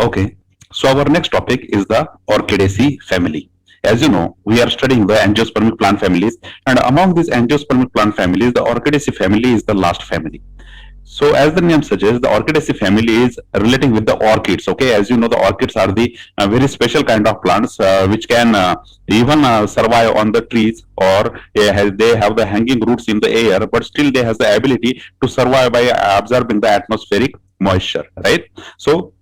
Okay, so our next topic is the Orchidaceae family. As you know, we are studying the angiospermic plant families, and among these angiospermic plant families, the Orchidaceae family is the last family. So, as the name suggests, the Orchidaceae family is relating with the orchids. Okay, as you know, the orchids are the very special kind of plants which can even survive on the trees, or they have the hanging roots in the air, but still they has the ability to survive by absorbing the atmospheric moisture. Right. So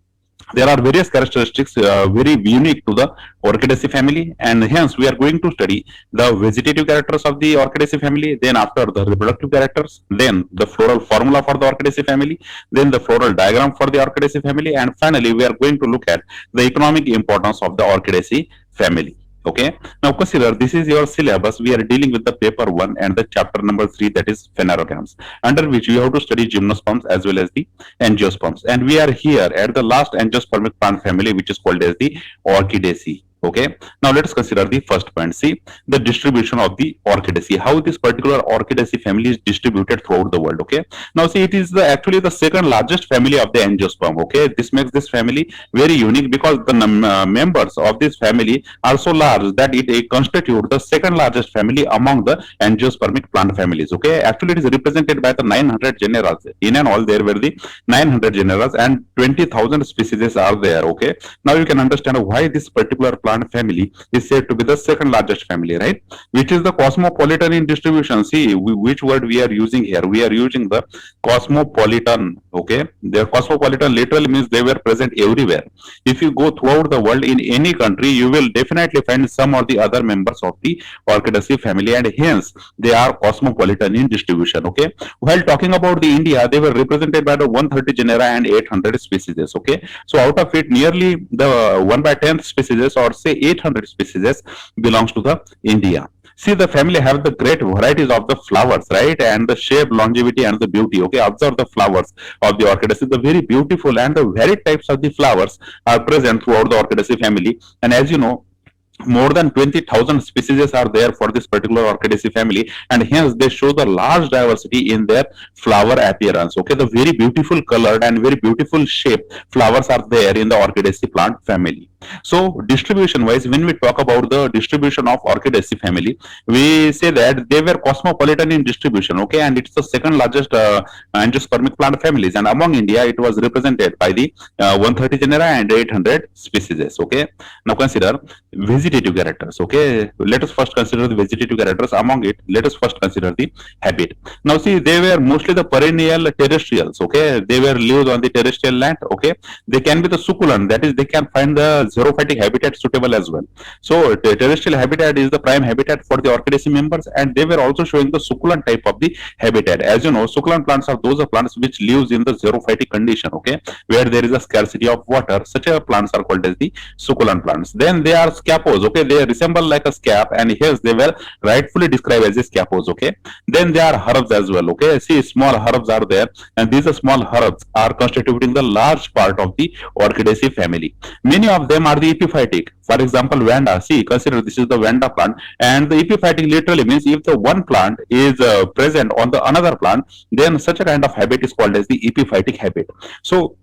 there are various characteristics very unique to the Orchidaceae family, and hence we are going to study the vegetative characters of the Orchidaceae family, then after the reproductive characters, then the floral formula for the Orchidaceae family, then the floral diagram for the Orchidaceae family, and finally we are going to look at the economic importance of the Orchidaceae family. Okay, now consider this is your syllabus. We are dealing with the paper 1 and the chapter number 3, that is phanerogams, under which you have to study gymnosperms as well as the angiosperms. And we are here at the last angiospermic plant family, which is called as the Orchidaceae. Okay, now let us consider the first point. See the distribution of the Orchidaceae, how this particular Orchidaceae family is distributed throughout the world. Okay, now see it is actually the second largest family of the angiosperm. Okay, this makes this family very unique because the members of this family are so large that it constitutes the second largest family among the angiospermic plant families. Okay, actually it is represented by the 900 genera. In and all, there were the 900 genera and 20,000 species are there. Okay, now you can understand why this particular plant family is said to be the second largest family, right? Which is the cosmopolitan in distribution. See, which word we are using here? We are using the cosmopolitan. Okay, their cosmopolitan literally means they were present everywhere. If you go throughout the world in any country, you will definitely find some or the other members of the Orchidaceae family, and hence they are cosmopolitan in distribution. Okay, while talking about the India, they were represented by the 130 genera and 800 species. Okay, so out of it, nearly the 1 by 10 species, or say 800 species, belongs to the India. See, the family have the great varieties of the flowers, right? And the shape, longevity, and the beauty. Okay, observe the flowers of the Orchidaceae. The very beautiful and the varied types of the flowers are present throughout the Orchidaceae family. And as you know, more than 20,000 species are there for this particular Orchidaceae family, and hence they show the large diversity in their flower appearance. Okay, the very beautiful colored and very beautiful shaped flowers are there in the Orchidaceae plant family. So distribution wise, when we talk about the distribution of Orchidaceae family, we say that they were cosmopolitan in distribution. Okay, and it's the second largest angiospermic plant families, and among India it was represented by the 130 genera and 800 species. Okay, now consider vegetative characters. Okay, let us first consider the vegetative characters. Among it, let us first consider the habit. Now see, they were mostly the perennial terrestrials. Okay, they were lived on the terrestrial land. Okay, they can be the succulent, that is they can find the xerophytic habitat suitable as well. So the terrestrial habitat is the prime habitat for the Orchidaceae members, and they were also showing the succulent type of the habitat. As you know, succulent plants are those plants which lives in the xerophytic condition. Okay, where there is a scarcity of water, such a plants are called as the succulent plants. Then they are scapos. Okay, they resemble like a scap, and hence they were rightfully described as a scapos. Okay, then there are herbs as well. Okay, see, small herbs are there, and these small herbs are constituting the large part of the Orchidaceae family. Many of them are the epiphytic. For example, vanda. See, consider this is the vanda plant, and the epiphytic literally means if the one plant is present on the another plant, then such a kind of habit is called as the epiphytic habit. So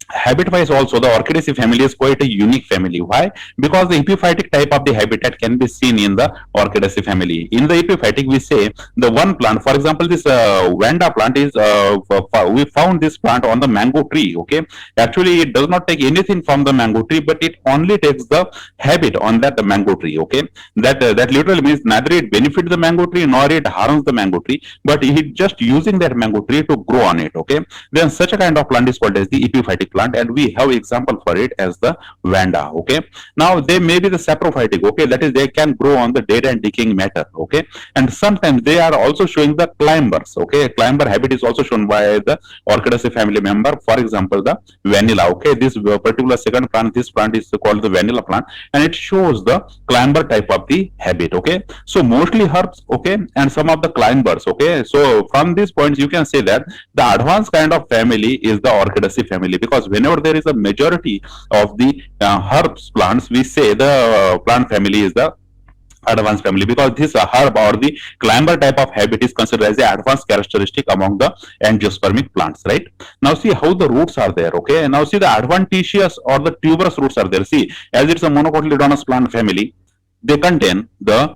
habit wise also, the Orchidaceae family is quite a unique family. Why? Because the epiphytic type of the habitat can be seen in the Orchidaceae family. In the epiphytic, we say the one plant, for example, this vanda plant is we found this plant on the mango tree. Okay, actually it does not take anything from the mango tree, but it only takes the habit on that mango tree. Okay, that literally means neither it benefits the mango tree nor it harms the mango tree, but it just using that mango tree to grow on it. Okay, then such a kind of plant is called as the epiphytic plant, and we have example for it as the vanda. Okay, now they may be the saprophytic. Okay, that is they can grow on the dead and decaying matter. Okay, and sometimes they are also showing the climbers. Okay, climber habit is also shown by the Orchidaceae family member. For example, the vanilla. Okay, this particular second plant, this plant is called the vanilla plant, and it shows the climber type of the habit. Okay, so mostly herbs. Okay, and some of the climbers. Okay, so from these points you can say that the advanced kind of family is the Orchidaceae family, because whenever there is a majority of the herbs plants, we say the plant family is the advanced family, because this herb or the climber type of habit is considered as the advanced characteristic among the angiospermic plants, right? Now see how the roots are there. Okay, now see the adventitious or the tuberous roots are there. See, as it's a monocotyledonous plant family, they contain the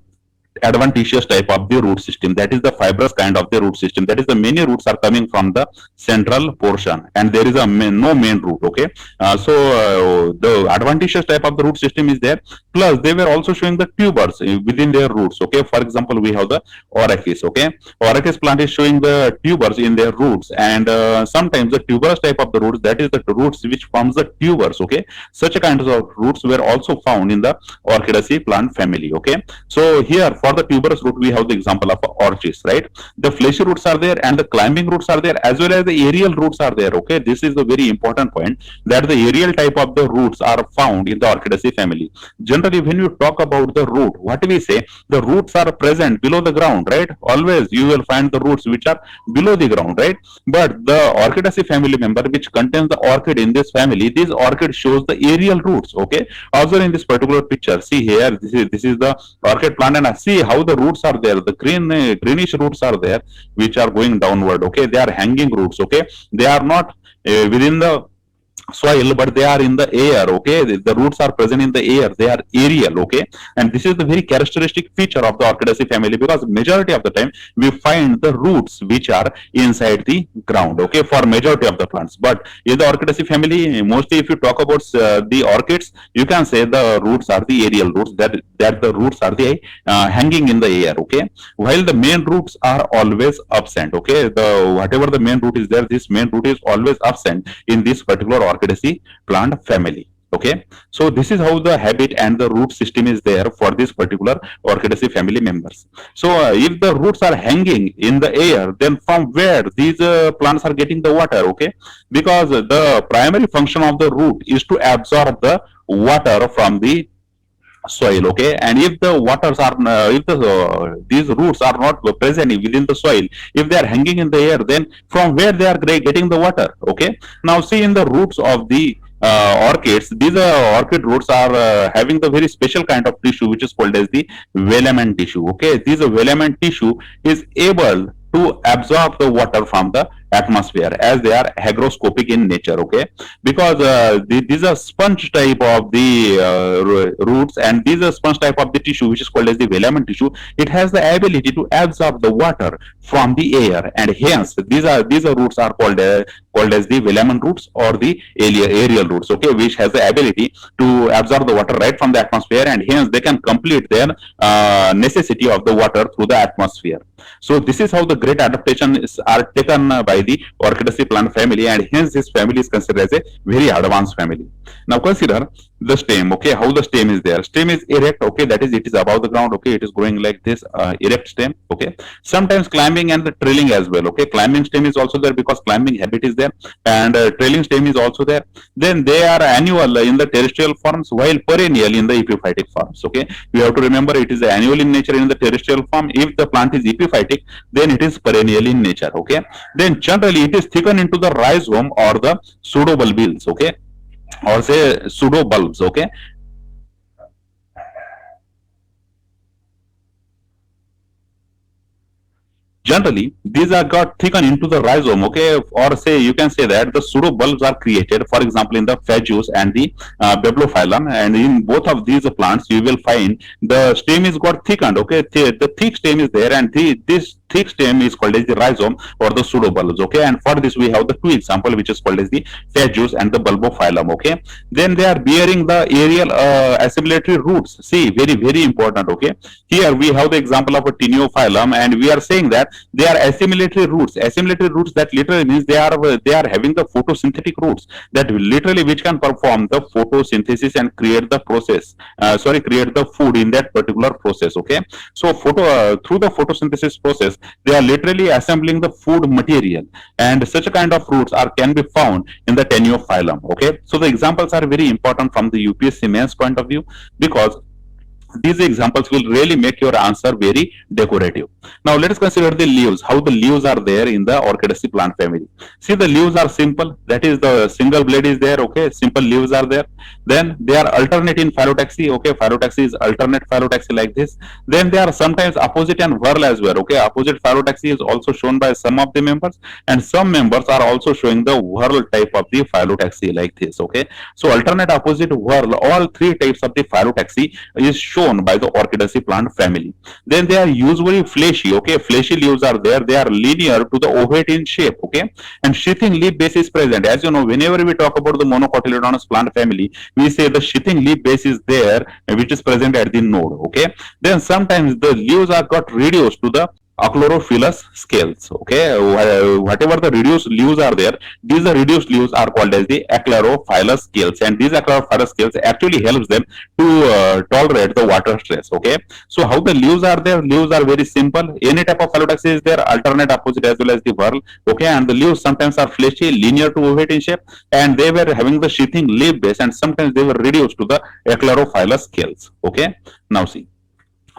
adventitious type of the root system, that is the fibrous kind of the root system, that is the many roots are coming from the central portion and there is a no main root. Okay, the adventitious type of the root system is there, plus they were also showing the tubers within their roots. Okay, for example we have the orachis. Okay, orachis plant is showing the tubers in their roots, and sometimes the tuberous type of the roots, that is the roots which forms the tubers. Okay, such a kind of roots were also found in the Orchidaceae plant family. Okay, so here for the tuberous root we have the example of orchis, right? The fleshy roots are there and the climbing roots are there, as well as the aerial roots are there. Okay, this is the very important point, that the aerial type of the roots are found in the Orchidaceae family. Generally when you talk about the root, what we say, the roots are present below the ground, right? Always you will find the roots which are below the ground, right? But the Orchidaceae family member which contains the orchid in this family, this orchid shows the aerial roots. Okay, also in this particular picture, see here, this is the orchid plant, and see how the roots are there, the greenish roots are there which are going downward. Okay, they are hanging roots. Okay, they are not within the soil, but they are in the air. Okay, the roots are present in the air, they are aerial. Okay, and this is the very characteristic feature of the Orchidaceae family, because majority of the time we find the roots which are inside the ground. Okay, for majority of the plants, but in the Orchidaceae family, mostly if you talk about the orchids, you can say the roots are the aerial roots, that the roots are the hanging in the air. Okay, while the main roots are always absent. Okay, the whatever the main root is there, this main root is always absent in this particular Orchidaceae plant family. Okay, so this is how the habit and the root system is there for this particular Orchidaceae family members. So if the roots are hanging in the air, then from where these plants are getting the water? Okay, because the primary function of the root is to absorb the water from the soil. Okay, and if the waters are if the these roots are not present within the soil, if they are hanging in the air, then from where they are getting the water? Okay, now see in the roots of the orchids, these orchid roots are having the very special kind of tissue which is called as the velamen tissue. Okay, this velamen tissue is able to absorb the water from the atmosphere, as they are hygroscopic in nature. Okay, because these are sponge type of the roots, and these are sponge type of the tissue which is called as the velamen tissue. It has the ability to absorb the water from the air, and hence these are roots are called as the velamen roots or the aerial roots. Okay, which has the ability to absorb the water right from the atmosphere, and hence they can complete their necessity of the water through the atmosphere. So this is how the great adaptations are taken by the Orchidaceae plant family, and hence this family is considered as a very advanced family. Now consider the stem. Okay, how the stem is there? Stem is erect. Okay, that is it is above the ground. Okay, it is going like this, erect stem. Okay, sometimes climbing and the trailing as well. Okay, climbing stem is also there because climbing habit is there, and trailing stem is also there. Then they are annual in the terrestrial forms, while perennial in the epiphytic forms. Okay, you have to remember it is annual in nature in the terrestrial form. If the plant is epiphytic, then it is perennial in nature. Okay, then generally it is thickened into the rhizome or the pseudobulbils. Okay, or say pseudobulbs. Okay, generally these are got thickened into the rhizome. Okay, or say you can say that the pseudobulbs are created, for example in the Phageus and the Bibliophyllum, and in both of these plants you will find the stem is got thickened. Okay, the thick stem is there, and this thick stem is called as the rhizome or the pseudobulbs. Okay, and for this we have the two example which is called as the Phageus and the Bulbophyllum. Okay, then they are bearing the aerial assimilatory roots. See, very important. Okay, here we have the example of a Tineiophyllum, and we are saying that they are assimilatory roots. Assimilatory roots, that literally means they are having the photosynthetic roots, that literally which can perform the photosynthesis and create the process. Create the food in that particular process. Okay, so through the photosynthesis process, they are literally assembling the food material, and such a kind of roots can be found in the Tineiophyllum. Okay, so the examples are very important from the UPSC mains point of view, because These examples will really make your answer very decorative. Now let us consider the leaves, how the leaves are there in the Orchidaceae plant family. See, the leaves are simple, that is the single blade is there, okay, simple leaves are there. Then they are alternate in phyllotaxy, okay, phyllotaxy is alternate phyllotaxy like this. Then they are sometimes opposite and whorl as well, okay, opposite phyllotaxy is also shown by some of the members, and some members are also showing the whorl type of the phyllotaxy like this, okay. So alternate, opposite, whorl, all three types of the phyllotaxy is shown by the Orchidaceae plant family. Then they are usually fleshy, okay, fleshy leaves are there, they are linear to the ovate in shape, okay, and sheathing leaf base is present. As you know, whenever we talk about the monocotyledonous plant family, we say the sheathing leaf base is there, which is present at the node, okay. Then sometimes the leaves are got reduced to the achlorophyllous scales, okay. Whatever the reduced leaves are there, these are reduced leaves are called as the achlorophyllous scales, and these achlorophyllous scales actually helps them to tolerate the water stress, okay. So how the leaves are there? Leaves are very simple. Any type of phyllotaxy is there, alternate, opposite as well as the whorl, okay, and the leaves sometimes are fleshy, linear to ovate in shape, and they were having the sheathing leaf base, and sometimes they were reduced to the achlorophyllous scales, okay. Now see,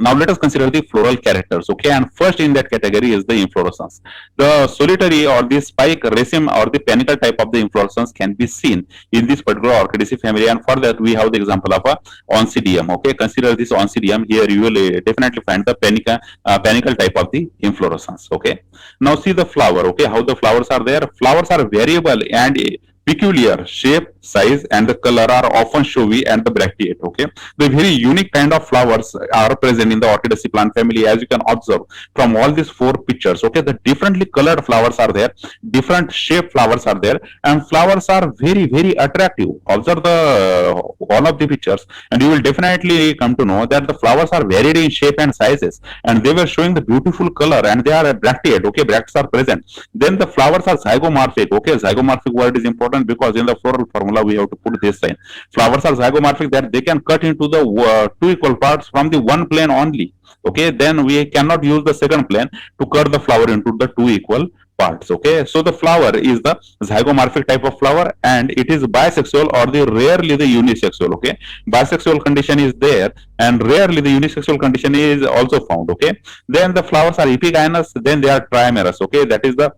now let us consider the floral characters, okay, and first in that category is the inflorescence. The solitary or the spike, raceme or the panicle type of the inflorescence can be seen in this particular Orchidaceae family, and for that we have the example of a Oncidium, okay. Consider this Oncidium. Here you will definitely find the panicle type of the inflorescence, okay. Now see the flower, okay, how the flowers are there. Flowers are variable and peculiar shape, size, and the color are often showy and the bracteate, okay. The very unique kind of flowers are present in the Orchidaceae plant family, as you can observe from all these four pictures, okay. The differently colored flowers are there, different shape flowers are there, and flowers are very attractive. Observe the all of the pictures and you will definitely come to know that the flowers are varied in shape and sizes, and they were showing the beautiful color, and they are bracteate, okay, bracts are present. Then the flowers are zygomorphic, okay. Zygomorphic word is important because in the floral formula we have to put this line. Flowers are zygomorphic, that they can cut into the two equal parts from the one plane only, okay. Then we cannot use the second plane to cut the flower into the two equal parts, okay. So the flower is the zygomorphic type of flower, and it is bisexual or the rarely the unisexual, okay. Bisexual condition is there and rarely the unisexual condition is also found, okay. Then the flowers are epigynous, then they are trimerous, okay. That is the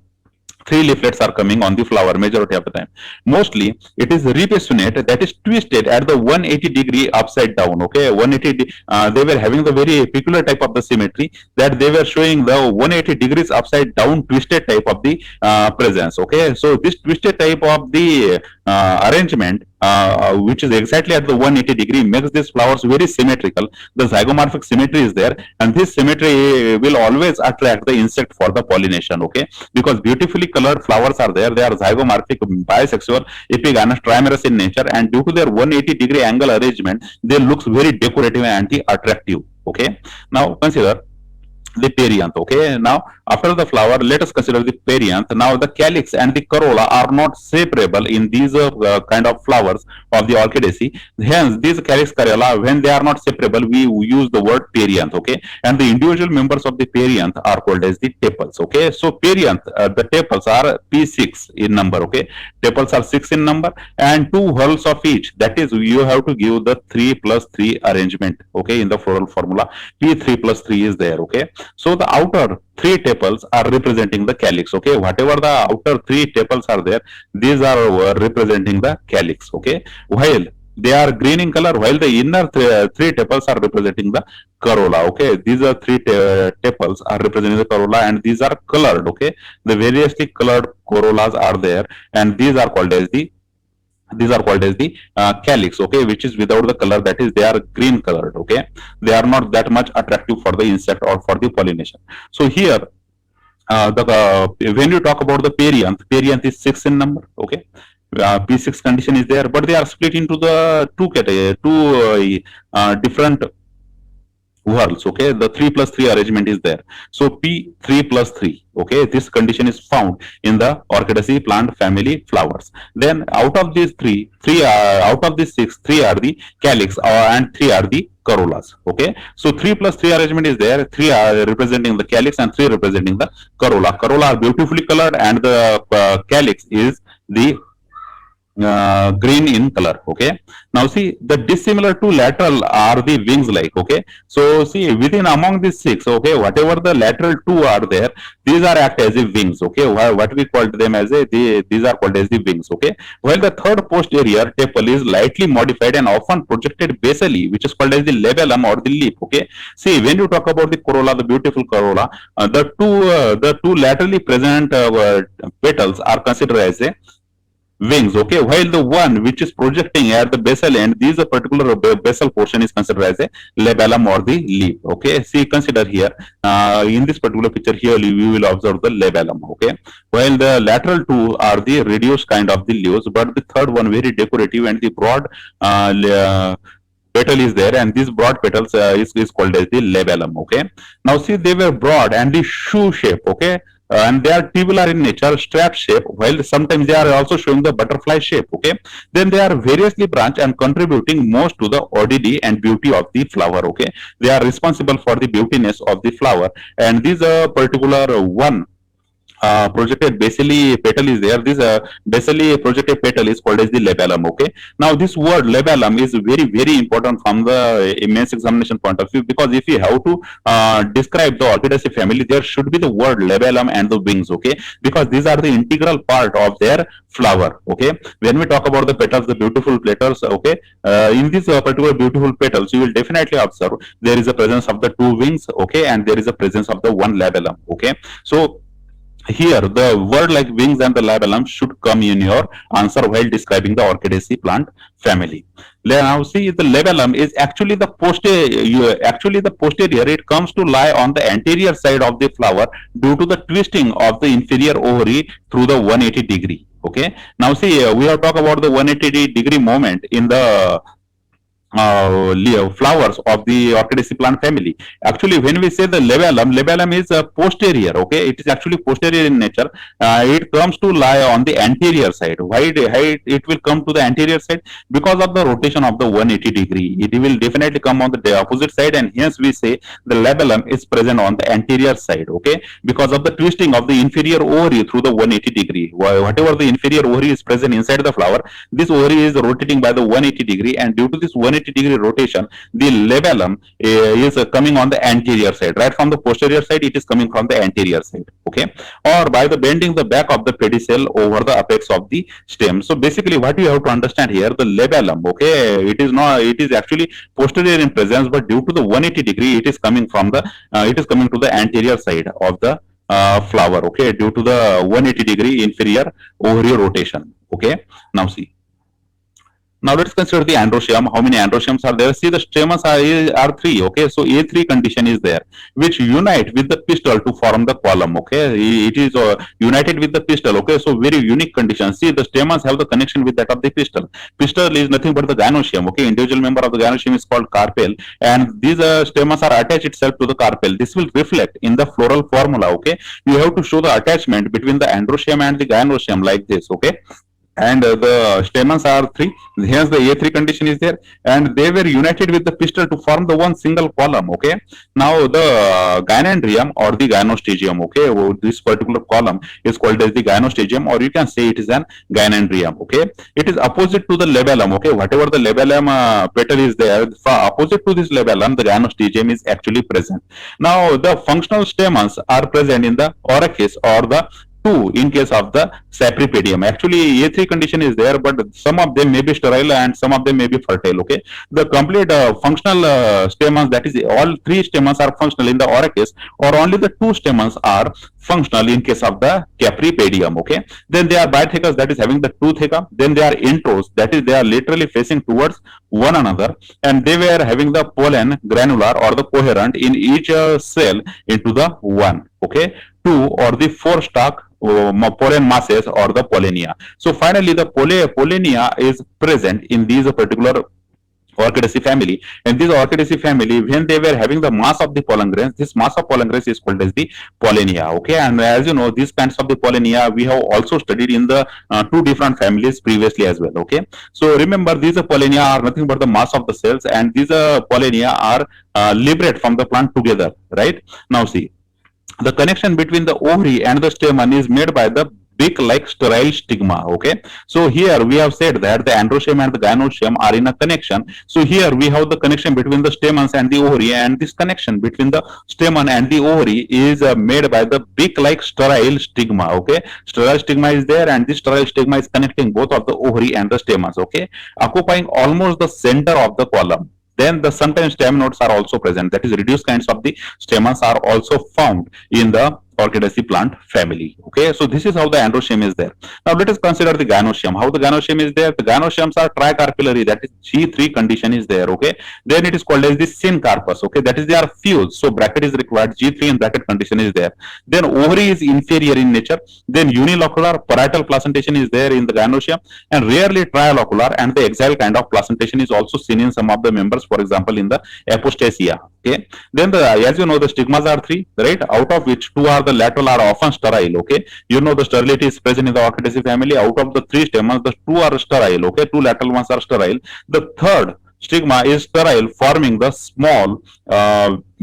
three leaflets are coming on the flower majority of the time. Mostly it is repassionate, that is twisted at the 180-degree upside down, okay. 180 they were having the very peculiar type of the symmetry, that they were showing the 180 degrees upside down twisted type of the presence, okay. So this twisted type of the arrangement which is exactly at the 180 degree makes these flowers very symmetrical. The zygomorphic symmetry is there, and this symmetry will always attract the insect for the pollination, okay, because beautifully colored flowers are there. They are zygomorphic, bisexual, epigynous, trimerous in nature, and due to their 180-degree angle arrangement, they looks very decorative and attractive, okay. Now consider the perianth, okay. Now after the flower, let us consider the perianth. Now the calyx and the corolla are not separable in these kind of flowers of the Orchidaceae. Hence these calyx, corolla, when they are not separable, we use the word perianth, okay. And the individual members of the perianth are called as the tepals, okay. So perianth, the tepals are P6 in number, okay. Tepals are 6 in number, and two whorls of each, that is you have to give the 3 plus 3 arrangement, okay. In the floral formula P3 plus 3 is there, okay. So the outer 3 tepals are representing the calyx, okay. Whatever the outer 3 tepals are there, these are representing the calyx, okay. While they are green in color, while the inner 3 tepals are representing the corolla, okay. These are 3 tepals are representing the corolla, and these are colored, okay. The variously colored corollas are there, and these are called as the calyx, okay, which is without the color, that is they are green colored, okay. They are not that much attractive for the insect or for the pollination. So here when you talk about the perianth is 6 in number, okay. P6 condition is there, but they are split into the two different whorls, okay. The 3 plus 3 arrangement is there. So P3 plus 3, okay, this condition is found in the Orchidaceae plant family flowers. Then out of these out of these 6, 3 are the calyx and 3 are the corollas, okay. So 3 plus 3 arrangement is there, 3 are representing the calyx and 3 representing the corolla. Corolla are beautifully colored, and the calyx is the green in color. Okay, now see the dissimilar to lateral are the wings like. Okay, so see within among these six, okay, whatever the lateral two are there, these are act as a wings. Okay, what we called them as these are called as the wings. Okay, while the third posterior tepal is lightly modified and often projected basally, which is called as the labellum or the lip. Okay, see when you talk about the corolla, the beautiful corolla, the two laterally present petals are considered as a wings. Okay, while the one which is projecting at the basal end, this a particular basal portion is considered as a labellum or the lip. Okay, see consider here in this particular picture here you will observe the labellum. Okay, while the lateral two are the reduced kind of the leaves, but the third one very decorative and the broad petal is there, and this broad petals is called as the labellum. Okay, now see they were broad and the shoe shape. Okay, and they are tubular in nature, strap shape, while sometimes they are also showing the butterfly shape. Okay, then they are variously branched and contributing most to the oddity and beauty of the flower. Okay, they are responsible for the beautiness of the flower, and this particular one projected basally petal is there. This basally projected petal is called as the labellum. Okay, now this word labellum is very very important from the immense examination point of view, because if you have to describe the Orchidaceae family, there should be the word labellum and the wings. Okay, because these are the integral part of their flower. Okay, when we talk about the petals, the beautiful petals. Okay, in this particular beautiful petals, you will definitely observe there is a presence of the two wings. Okay, and there is a presence of the one labellum. Okay, so here the word like wings and the labellum should come in your answer while describing the Orchidaceae plant family. Now see the labellum is actually the posterior. It comes to lie on the anterior side of the flower due to the twisting of the inferior ovary through the 180-degree. Okay, now see we have talked about the 180-degree movement in the flowers of the Orchidaceae plant family. Actually, when we say the labellum is posterior. Okay, it is actually posterior in nature. It comes to lie on the anterior side. Why it will come to the anterior side? Because of the rotation of the 180-degree. It will definitely come on the opposite side, and hence we say the labellum is present on the anterior side. Okay, because of the twisting of the inferior ovary through the 180-degree. Whatever the inferior ovary is present inside the flower, this ovary is rotating by the 180-degree, and due to this 180-degree rotation, the labellum is coming on the anterior side. Right from the posterior side, it is coming from the anterior side. Okay, or by the bending the back of the pedicel over the apex of the stem. So basically, what you have to understand here, the labellum. Okay, it is not. It is actually posterior in presence, but due to the 180-degree, it is coming from the. It is coming to the anterior side of the flower. Okay, due to the 180-degree inferior ovary rotation. Okay, now see. Now let's consider the androecium. How many androeciums are there? See, the stamens are three. Okay, so A3 condition is there, which unite with the pistil to form the column. Okay, it is united with the pistil. Okay, so very unique condition. See, the stamens have the connection with that of the pistil. Pistil is nothing but the gynoecium. Okay, individual member of the gynoecium is called carpel, and these stamens are attached itself to the carpel. This will reflect in the floral formula. Okay, you have to show the attachment between the androecium and the gynoecium like this. Okay, and the stamens are three. Hence the A3 condition is there, and they were united with the pistil to form the one single column. Okay, now the gynandrium or the gynostegium. Okay, this particular column is called as the gynostegium, or you can say it is an gynandrium. Okay, it is opposite to the labellum. Okay, whatever the labellum petal is there, opposite to this labellum, the gynostegium is actually present. Now the functional stamens are present in the orachis or the two in case of the sapripedium. Actually, A3 condition is there, but some of them may be sterile and some of them may be fertile. Okay, the complete functional stamens, that is, all three stamens are functional in the orachis, or only the two stamens are functional in case of the capripedium. Okay, then they are bitheca, that is having the two theca. Then they are intros, that is they are laterally facing towards one another, and they were having the pollen granular or the coherent in each cell into the one. Okay, two or the four stalk pollen masses or the pollinia. So finally, the pollinia is present in these particular Orchidaceae family. And this Orchidaceae family, when they were having the mass of the pollen grains, this mass of pollen grains is called as the pollinia. Okay, and as you know, these kinds of the pollinia we have also studied in the two different families previously as well. Okay, so remember, these pollinia are nothing but the mass of the cells, and these pollinia are liberate from the plant together. Right now, see. The connection between the ovary and the stamen is made by the beak like sterile stigma. Okay, so here we have said that the androecium and the gynoecium are in a connection. So here we have the connection between the stamens and the ovary, and this connection between the stamen and the ovary is made by the beak like sterile stigma. Okay, sterile stigma is there, and this sterile stigma is connecting both of the ovary and the stamens, okay, occupying almost the center of the column. Then the sometimes stem nodes are also present, that is reduced kinds of the stamens are also found in the Orchidaceae plant family. Okay, so this is how the androecium is there. Now let us consider the gynoecium. How the gynoecium is there? The gynoeciums are tricarpillary, that is G3 condition is there. Okay, then it is called as the syncarpus. Okay, that is they are fused, so bracket is required, G3 in bracket condition is there. Then ovary is inferior in nature. Then unilocular parietal placentation is there in the gynoecium, and rarely trilocular, and the axial kind of placentation is also seen in some of the members, for example in the apostasia. Okay, then as you know, the stigmas are three, right, out of which two are the lateral are often sterile. Okay, you know the sterility is present in the Orchidaceae family. Out of the three stamens, the two are sterile. Okay, two lateral ones are sterile. The third stigma is sterile, forming the small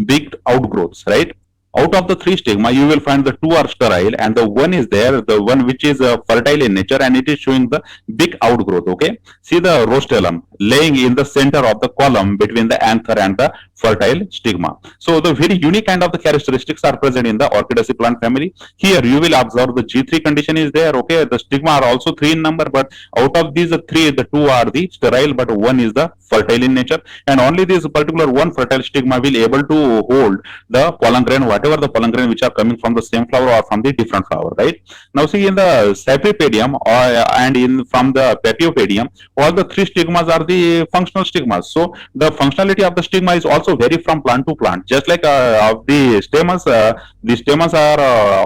beaked outgrowths, right. Out of the three stigma, you will find the two are sterile, and the one is there, the one which is fertile in nature, and it is showing the big outgrowth. Okay, see the rostellum laying in the center of the column between the anther and the fertile stigma. So the very unique kind of the characteristics are present in the Orchidaceae plant family. Here you will observe the G3 condition is there. Okay, the stigma are also three in number, but out of these three, the two are the sterile, but one is the fertile in nature, and only this particular one fertile stigma will able to hold the pollen grain, whatever the pollen grain which are coming from the same flower or from the different flower, right. Now see in the Cypripedium and in from the Paphiopedium, all the three stigmas are the functional stigmas. So the functionality of the stigma is also vary from plant to plant, just like of the stamens are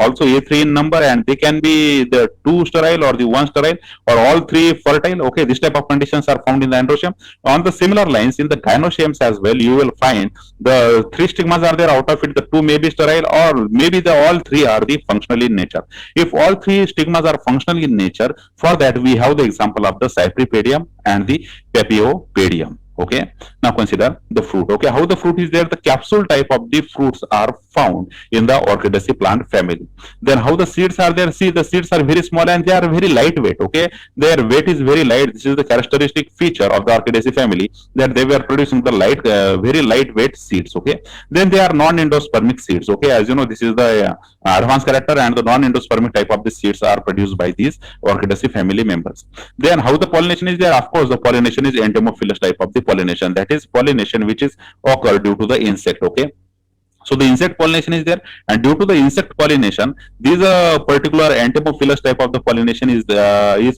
also A3 in number, and they can be the two sterile or the one sterile or all three fertile. Okay, this type of conditions are found in the androecium. On the similar lines in the gynoeciums as well, you will find the three stigmas are there, out of it the two may be sterile, or maybe the all three are the functional in nature. If all three stigmas are functional in nature, for that we have the example of the Cypripedium and the Paphiopedium. Okay, now consider the fruit. Okay, how the fruit is there? The capsule type of the fruits are found in the Orchidaceae plant family. Then how the seeds are there? See, the seeds are very small and they are very lightweight. Okay, their weight is very light. This is the characteristic feature of the Orchidaceae family, that they were producing the very lightweight seeds. Okay, then they are non-endospermic seeds. Okay, as you know, this is the advanced character, and the non-endospermic type of the seeds are produced by these Orchidaceae family members. Then how the pollination is there? Of course, the pollination is entomophilous type of the pollination, that is pollination which is occur due to the insect. Okay, so the insect pollination is there, and due to the insect pollination, this particular entomophilous type of the pollination is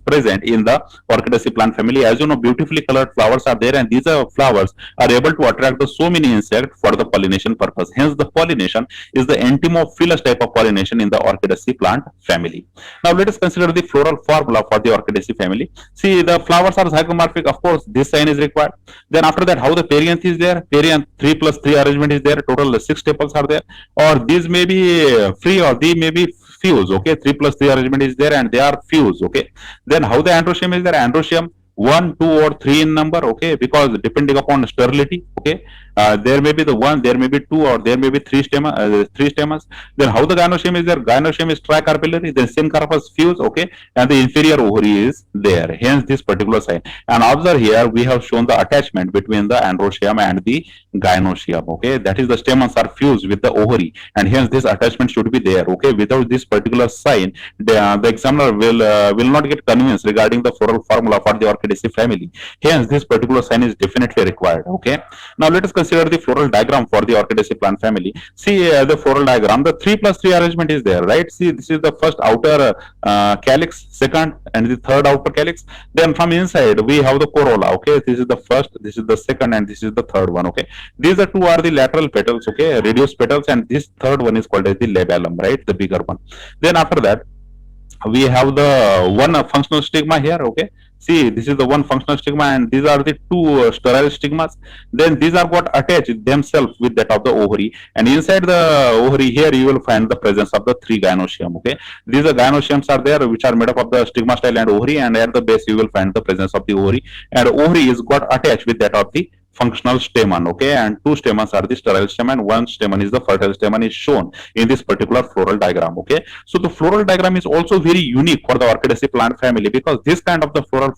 present in the Orchidaceae plant family. As you know, beautifully colored flowers are there, and these flowers are able to attract the so many insects for the pollination purpose. Hence, the pollination is the entomophilous type of pollination in the Orchidaceae plant family. Now, let us consider the floral formula for the Orchidaceae family. See, the flowers are zygomorphic. Of course, this sign is required. Then after that, how the perianth is there? Perianth 3+3 arrangement is there. Total 6 staples are there, or these may be free or they may be fused. Okay, 3+3 arrangement is there and they are fused. Okay, then how the androecium is there? Androecium 1, 2, or 3 in number. Okay, because depending upon sterility. Okay, there may be the one, there may be two, or there may be three stamens. Then how the gynoecium is there? Gynoecium is tricarpillary, then syncarpus fuse. Okay, and the inferior ovary is there. Hence this particular sign. And observe here, we have shown the attachment between the androecium and the gynoecium. Okay, that is the stamens are fused with the ovary, and hence this attachment should be there. Okay, without this particular sign, the examiner will not get convinced regarding the floral formula for the Orchidaceae family. Hence this particular sign is definitely required. Okay, now let us consider the floral diagram for the Orchidaceae plant family. See the floral diagram, the 3+3 arrangement is there, right? See, this is the first outer calyx, second and the third outer calyx. Then from inside we have the corolla. Okay, this is the first, this is the second, and this is the third one. Okay, these two are the lateral petals. Okay, reduced petals, and this third one is called as the labellum, right, the bigger one. Then after that we have the one functional stigma here. Okay, see, this is the one functional stigma, and these are the two sterile stigmas. Then these are got attached themselves with that of the ovary, and inside the ovary here you will find the presence of the three gynoecium. Okay, these are gynoeciums are there which are made up of the stigma style and ovary, and at the base you will find the presence of the ovary, and ovary is got attached with that of the functional stamen, okay, and two stamens are the sterile stamen, one stamen is the fertile stamen is shown in this particular floral diagram, okay. So the floral diagram is also very unique for the Orchidaceae plant family, because this kind of the floral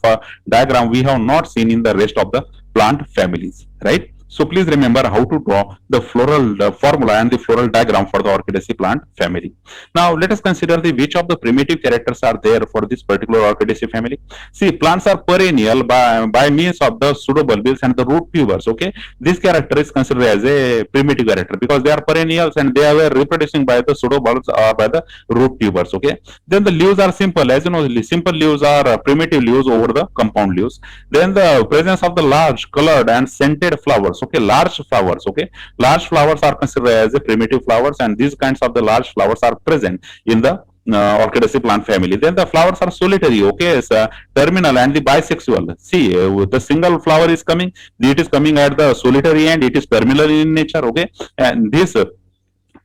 diagram we have not seen in the rest of the plant families, right? So please remember how to draw the floral formula and the floral diagram for the Orchidaceae plant family. Now let us consider the which of the primitive characters are there for this particular Orchidaceae family. See, plants are perennial by means of the pseudobulbs and the root tubers. Okay, this character is considered as a primitive character because they are perennials and they are reproducing by the pseudobulbs or by the root tubers. Okay, then the leaves are simple, as you know, simple leaves are primitive leaves over the compound leaves. Then the presence of the large colored and scented flowers. Okay, large flowers. Okay, large flowers are considered as a primitive flowers, and these kinds of the large flowers are present in the Orchidaceae plant family. Then the flowers are solitary, okay, it's, terminal and the bisexual. See, the single flower is coming, it is coming at the solitary end, it is terminal in nature, okay, and this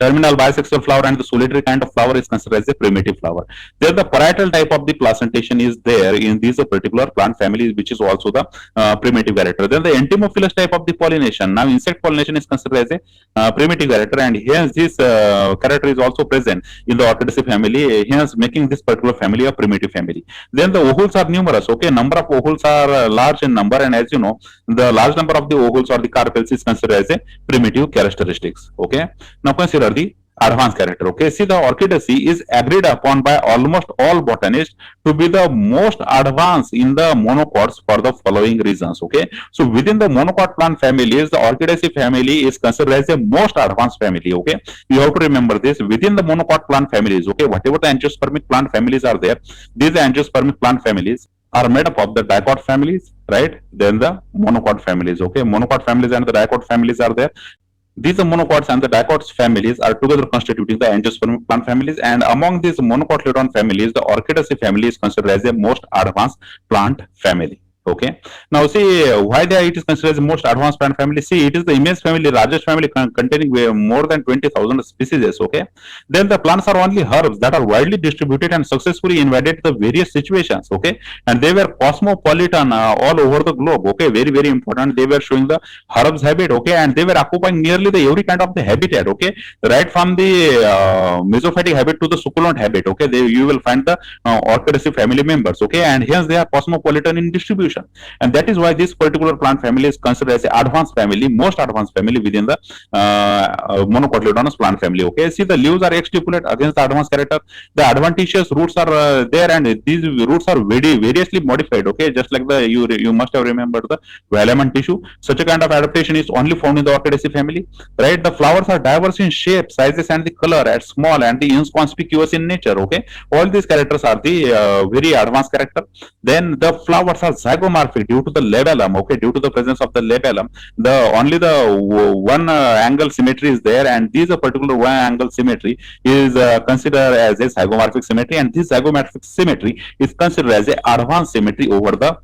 terminal bisexual flower and the solitary kind of flower is considered as a primitive flower. Then the parietal type of the placentation is there in these particular plant families, which is also the primitive character. Then the entomophilous type of the pollination. Now insect pollination is considered as a primitive character, and hence this character is also present in the Orchidaceae family, hence making this particular family a primitive family. Then the ovules are numerous. Okay, number of ovules are large in number, and as you know, the large number of the ovules or the carpels is considered as a primitive characteristics. Okay, now consider the advanced character. Okay, see, the Orchidaceae is agreed upon by almost all botanists to be the most advanced in the monocots for the following reasons. Okay, so within the monocot plant families, the Orchidaceae family is considered as the most advanced family. Okay, you have to remember this. Within the monocot plant families, okay, whatever the angiospermic plant families are there, these angiospermic plant families are made up of the dicot families, right? Then the monocot families. Okay, monocot families and the dicot families are there. These monocots and the dicots families are together constituting the angiospermic plant families, and among these monocotyledon families, the Orchidaceae family is considered as the most advanced plant family. Okay, now see why it is considered as the most advanced plant family. See, it is the immense family, largest family containing more than 20,000 species. Okay, then the plants are only herbs that are widely distributed and successfully invaded the various situations. Okay, and they were cosmopolitan all over the globe. Okay, very very important. They were showing the herbs habit. Okay, and they were occupying nearly the every kind of the habitat. Okay, right from the mesophytic habit to the succulent habit. Okay, you will find the Orchidaceae family members. Okay, and hence they are cosmopolitan in distribution. And that is why this particular plant family is considered as an advanced family, most advanced family within the monocotyledonous plant family. Okay, see, the leaves are exstipulate against the advanced character. The adventitious roots are there, and these roots are very variously modified. Okay, just like the you must have remembered the Wallman tissue. Such a kind of adaptation is only found in the Orchidaceae family, right? The flowers are diverse in shape, sizes, and the color, at small and the inconspicuous in nature. Okay, all these characters are the very advanced character. Then the flowers are zygomorphic due to the labellum. Okay, due to the presence of the labellum, the only the one angle symmetry is there, and this particular one angle symmetry is considered as a zygomorphic symmetry, and this zygomorphic symmetry is considered as a advanced symmetry over the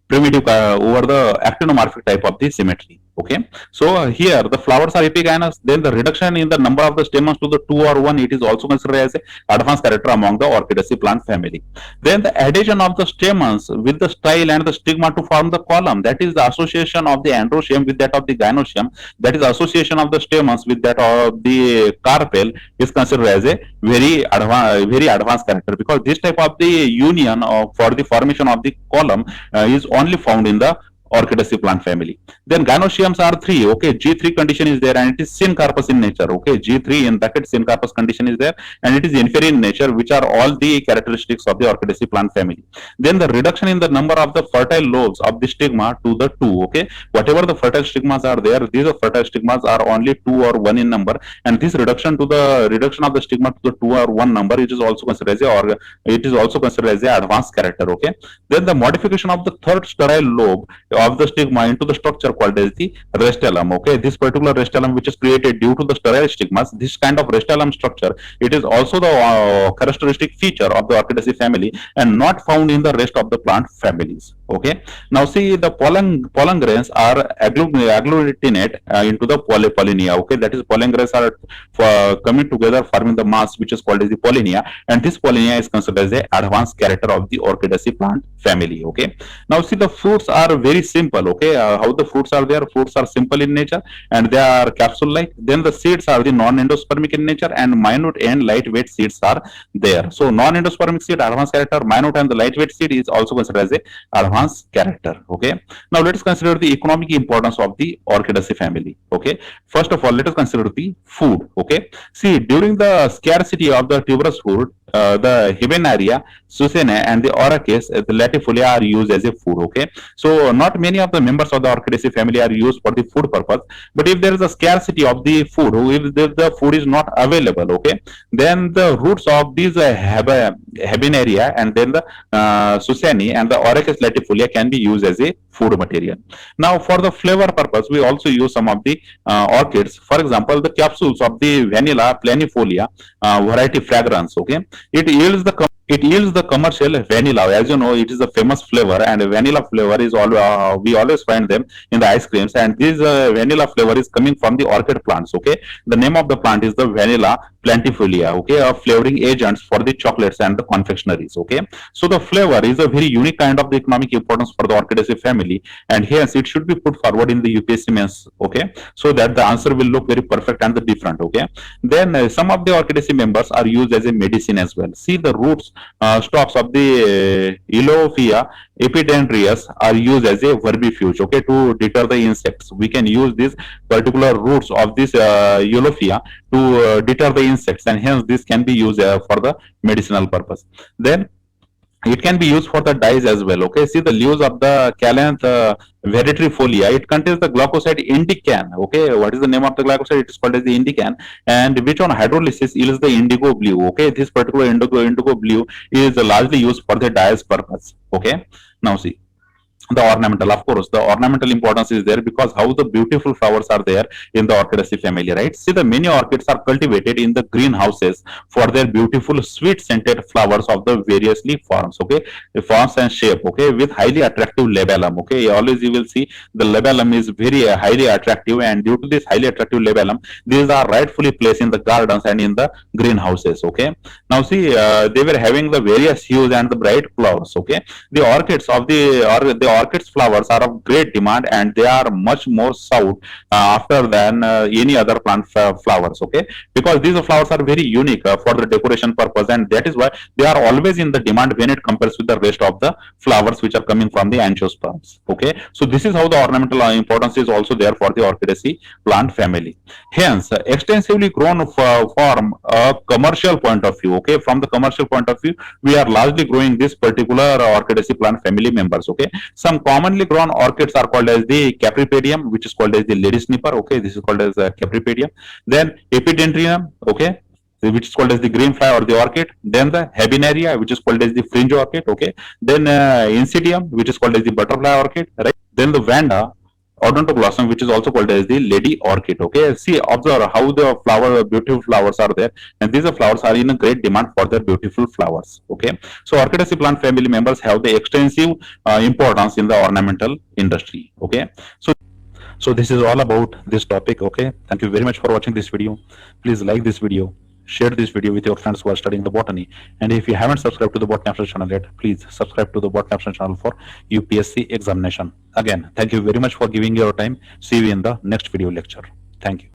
primitive over the actinomorphic type of the symmetry. Okay, so here the flowers are epigynous. Then the reduction in the number of the stamens to the 2 or 1, it is also considered as a advanced character among the Orchidaceae plant family. Then the adhesion of the stamens with the style and the stigma to form the column, that is the association of the androecium with that of the gynoecium, that is association of the stamens with that of the carpel, is considered as a very advanced character, because this type of the union for the formation of the column is only found in the Orchidaceae plant family. Then gynoeciums are 3. Okay, G3 condition is there, and it is syncarpous in nature. Okay, G3 in bracket syncarpous condition is there, and it is inferior in nature, which are all the characteristics of the Orchidaceae plant family. Then the reduction in the number of the fertile lobes of the stigma to the 2. Okay, whatever the fertile stigmas are there, these fertile stigmas are only 2 or 1 in number, and this reduction of the stigma to the 2 or 1 number, it is also considered as a advanced character. Okay, then the modification of the third sterile lobe of the stigma into the structure called as the restylum. Okay, this particular restylum, which is created due to the sterile stigmas, this kind of restylum structure, it is also the characteristic feature of the Orchidaceae family and not found in the rest of the plant families. Okay, now see, the pollen grains are agglutinate into the pollinia. Okay, that is, pollen grains are coming together forming the mass, which is called as the pollinia, and this pollinia is considered as a advanced character of the Orchidaceae plant family. Okay, now see, the fruits are very simple. Okay, how the fruits are there? Fruits are simple in nature and they are capsule-like. Then the seeds are the non-endospermic in nature and minute and lightweight seeds are there. So non-endospermic seed, advanced character, minute and the lightweight seed is also considered as a advanced character. Okay. Now let us consider the economic importance of the Orchidaceae family. Okay. First of all, let us consider the food. Okay. See, during the scarcity of the tuberous fruit, the Hibernaria, Susena, and the Orachis, the latifolia are used as a food. Okay, so not many of the members of the Orchidaceae family are used for the food purpose. But if there is a scarcity of the food, if the food is not available, okay, then the roots of these Hibernaria and then the Suseni and the Orachis latifolia can be used as a food material. Now, for the flavor purpose, we also use some of the orchids. For example, the capsules of the Vanilla planifolia variety fragrance. Okay, it yields the commercial vanilla. As you know, it is a famous flavor, and vanilla flavor is all we always find them in the ice creams. And this vanilla flavor is coming from the orchid plants. Okay, the name of the plant is the Vanilla plantifolia. Okay, flavoring agents for the chocolates and the confectionaries. Okay, so the flavor is a very unique kind of the economic importance for the Orchidaceae family, and hence it should be put forward in the UPSC mains. Okay, so that the answer will look very perfect and the different. Okay, then some of the Orchidaceae members are used as a medicine as well. See, the roots stalks of the Elophia epidendrius are used as a vermifuge, okay, to deter the insects. We can use these particular roots of this Elophia to deter the insects, and hence this can be used for the medicinal purpose. Then it can be used for the dyes as well. Okay, see the leaves of the Calanthe veritifolia, it contains the glycoside indican. Okay, what is the name of the glycoside? It is called as the indican, and which on hydrolysis yields the indigo blue. Okay, this particular indigo blue is largely used for the dyes purpose. Okay, now see the ornamental. Of course, the ornamental importance is there because how the beautiful flowers are there in the Orchidaceae family, right? See, the many orchids are cultivated in the greenhouses for their beautiful sweet scented flowers of the variously forms. Okay, the forms and shape. Okay, with highly attractive labellum. Okay, always you will see the labellum is very highly attractive, and due to this highly attractive labellum, these are rightfully placed in the gardens and in the greenhouses. Okay, now see, they were having the various hues and the bright flowers. Okay, the orchids of the orchids flowers are of great demand, and they are much more sought after than any other plant flowers. Okay, because these flowers are very unique for the decoration purpose, and that is why they are always in the demand when it compares with the rest of the flowers which are coming from the angiosperms. Okay, so this is how the ornamental importance is also there for the Orchidaceae plant family. Hence, extensively grown from a commercial point of view. Okay, from the commercial point of view, we are largely growing this particular Orchidaceae plant family members. Okay, some commonly grown orchids are called as the Capripedium, which is called as the lady snipper. Okay, this is called as Capripedium. Then Epidendrium, okay, which is called as the green fly or the orchid. Then the Habenaria, which is called as the fringe orchid. Okay, then Insidium, which is called as the butterfly orchid. Right. Then the Vanda odontoglossum, which is also called as the lady orchid. Okay, see, observe how the beautiful flowers are there, and these flowers are in a great demand for their beautiful flowers. Okay, so Orchidaceae plant family members have the extensive importance in the ornamental industry. Okay, so this is all about this topic. Okay, thank you very much for watching this video. Please like this video, share this video with your friends who are studying the botany, and if you haven't subscribed to the Botany Capstone channel yet, please subscribe to the Botany Capstone channel for UPSC examination. Again, thank you very much for giving your time. See you in the next video lecture. Thank you.